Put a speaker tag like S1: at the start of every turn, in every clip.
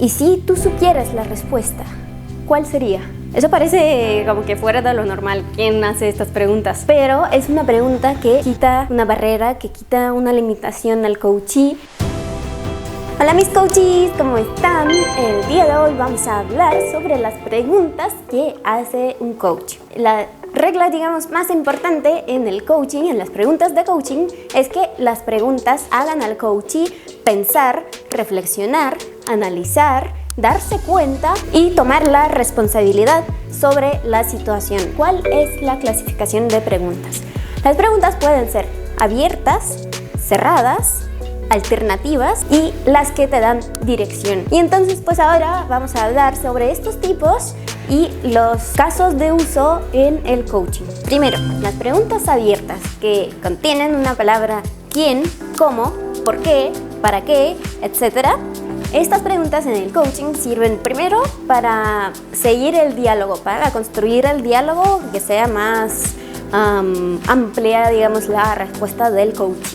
S1: ¿Y si tú supieras la respuesta, cuál sería? Eso parece como que fuera de lo normal. ¿Quién hace estas preguntas? Pero es una pregunta que quita una barrera, que quita una limitación al coachee. Hola mis coachees, ¿cómo están? El día de hoy vamos a hablar sobre las preguntas que hace un coach. La regla, digamos, más importante en el coaching, en las preguntas de coaching, es que las preguntas hagan al coachee pensar, reflexionar, analizar, darse cuenta y tomar la responsabilidad sobre la situación. ¿Cuál es la clasificación de preguntas? Las preguntas pueden ser abiertas, cerradas, alternativas y las que te dan dirección. Y entonces pues ahora vamos a hablar sobre estos tipos y los casos de uso en el coaching. Primero, las preguntas abiertas, que contienen una palabra quién, cómo, por qué, para qué, etc. Estas preguntas en el coaching sirven primero para seguir el diálogo, para construir el diálogo, que sea más amplia, digamos, la respuesta del coach.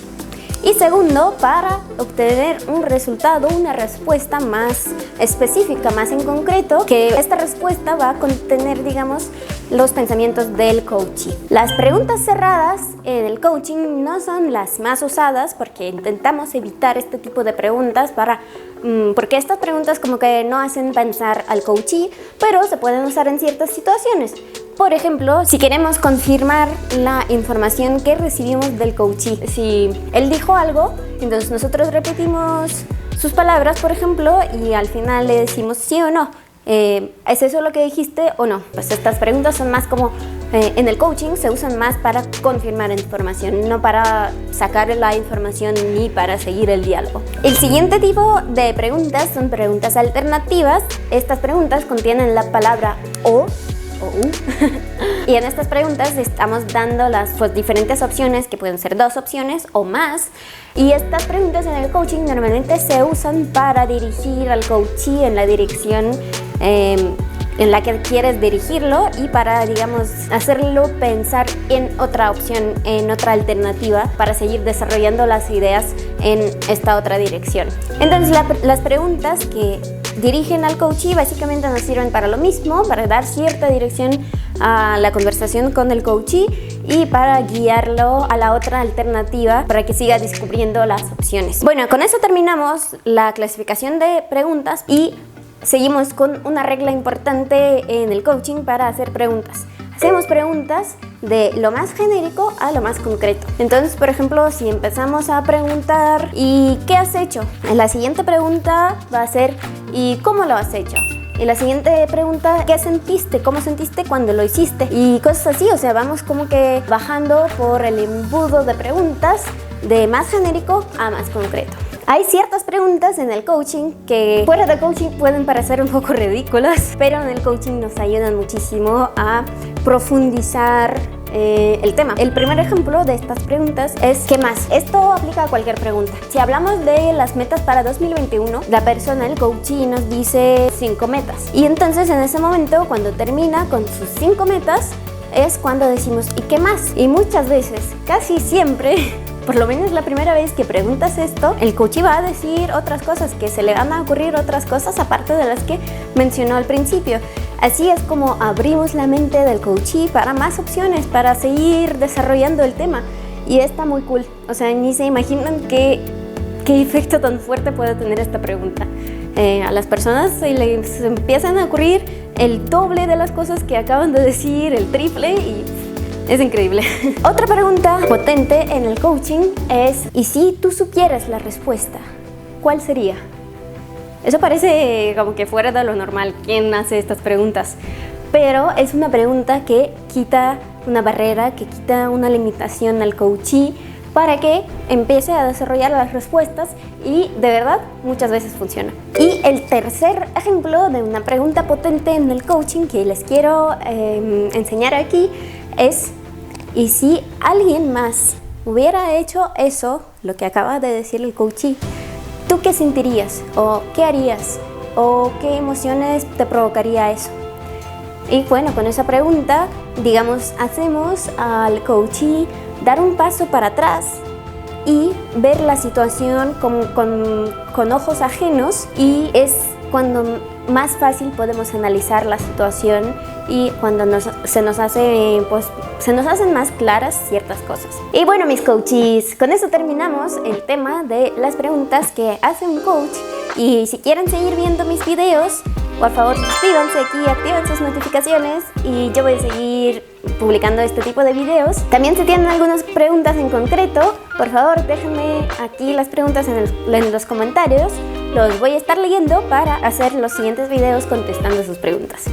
S1: Y segundo, para obtener un resultado, una respuesta más específica, más en concreto, que esta respuesta va a contener, digamos, los pensamientos del coachee. Las preguntas cerradas en el coaching no son las más usadas porque intentamos evitar este tipo de preguntas porque estas preguntas como que no hacen pensar al coachee, pero se pueden usar en ciertas situaciones. Por ejemplo, si queremos confirmar la información que recibimos del coachee, si él dijo algo, entonces nosotros repetimos sus palabras, por ejemplo, y al final le decimos sí o no. ¿Es eso lo que dijiste o no? Pues estas preguntas son más como, en el coaching se usan más para confirmar información, no para sacar la información ni para seguir el diálogo. El siguiente tipo de preguntas son preguntas alternativas. Estas preguntas contienen la palabra o y en estas preguntas estamos dando las diferentes opciones, que pueden ser 2 opciones o más, y estas preguntas en el coaching normalmente se usan para dirigir al coachee en la dirección en la que quieres dirigirlo y para, digamos, hacerlo pensar en otra opción, en otra alternativa, para seguir desarrollando las ideas en esta otra dirección. Entonces las preguntas que dirigen al coachee básicamente nos sirven para lo mismo, para dar cierta dirección a la conversación con el coachee y para guiarlo a la otra alternativa para que siga descubriendo las opciones. Bueno, con eso terminamos la clasificación de preguntas y seguimos con una regla importante en el coaching para hacer preguntas. Hacemos preguntas de lo más genérico a lo más concreto. Entonces, por ejemplo, si empezamos a preguntar ¿y qué has hecho? La siguiente pregunta va a ser ¿y cómo lo has hecho? Y la siguiente pregunta, ¿qué sentiste? ¿Cómo sentiste cuando lo hiciste? Y cosas así, o sea, vamos como que bajando por el embudo de preguntas de más genérico a más concreto. Hay ciertas preguntas en el coaching que fuera de coaching pueden parecer un poco ridículas, pero en el coaching nos ayudan muchísimo a profundizar el tema. El primer ejemplo de estas preguntas es ¿qué más? Esto aplica a cualquier pregunta. Si hablamos de las metas para 2021, la persona, el coachee, nos dice 5 metas. Y entonces en ese momento, cuando termina con sus 5 metas, es cuando decimos ¿y qué más? Y muchas veces, casi siempre, por lo menos la primera vez que preguntas esto, el coachee va a decir otras cosas, que se le van a ocurrir otras cosas aparte de las que mencionó al principio. Así es como abrimos la mente del coachee para más opciones, para seguir desarrollando el tema. Y está muy cool. O sea, ni se imaginan qué efecto tan fuerte puede tener esta pregunta. A las personas se les empiezan a ocurrir el doble de las cosas que acaban de decir, el triple, y es increíble. Otra pregunta potente en el coaching es ¿y si tú supieras la respuesta, cuál sería? Eso parece como que fuera de lo normal. ¿Quién hace estas preguntas? Pero es una pregunta que quita una barrera, que quita una limitación al coachee para que empiece a desarrollar las respuestas y de verdad muchas veces funciona. Y el tercer ejemplo de una pregunta potente en el coaching que les quiero enseñar aquí es ¿y si alguien más hubiera hecho eso, lo que acaba de decir el coachee, tú qué sentirías? ¿O qué harías? ¿O qué emociones te provocaría eso? Y bueno, con esa pregunta, digamos, hacemos al coachee dar un paso para atrás y ver la situación con ojos ajenos, y es cuando más fácil podemos analizar la situación y cuando se nos hacen más claras ciertas cosas. Y bueno, mis coaches, con eso terminamos el tema de las preguntas que hace un coach. Y si quieren seguir viendo mis videos, por favor suscríbanse aquí, activen sus notificaciones y yo voy a seguir publicando este tipo de videos. También si tienen algunas preguntas en concreto, por favor déjenme aquí las preguntas en los comentarios. Los voy a estar leyendo para hacer los siguientes videos contestando sus preguntas.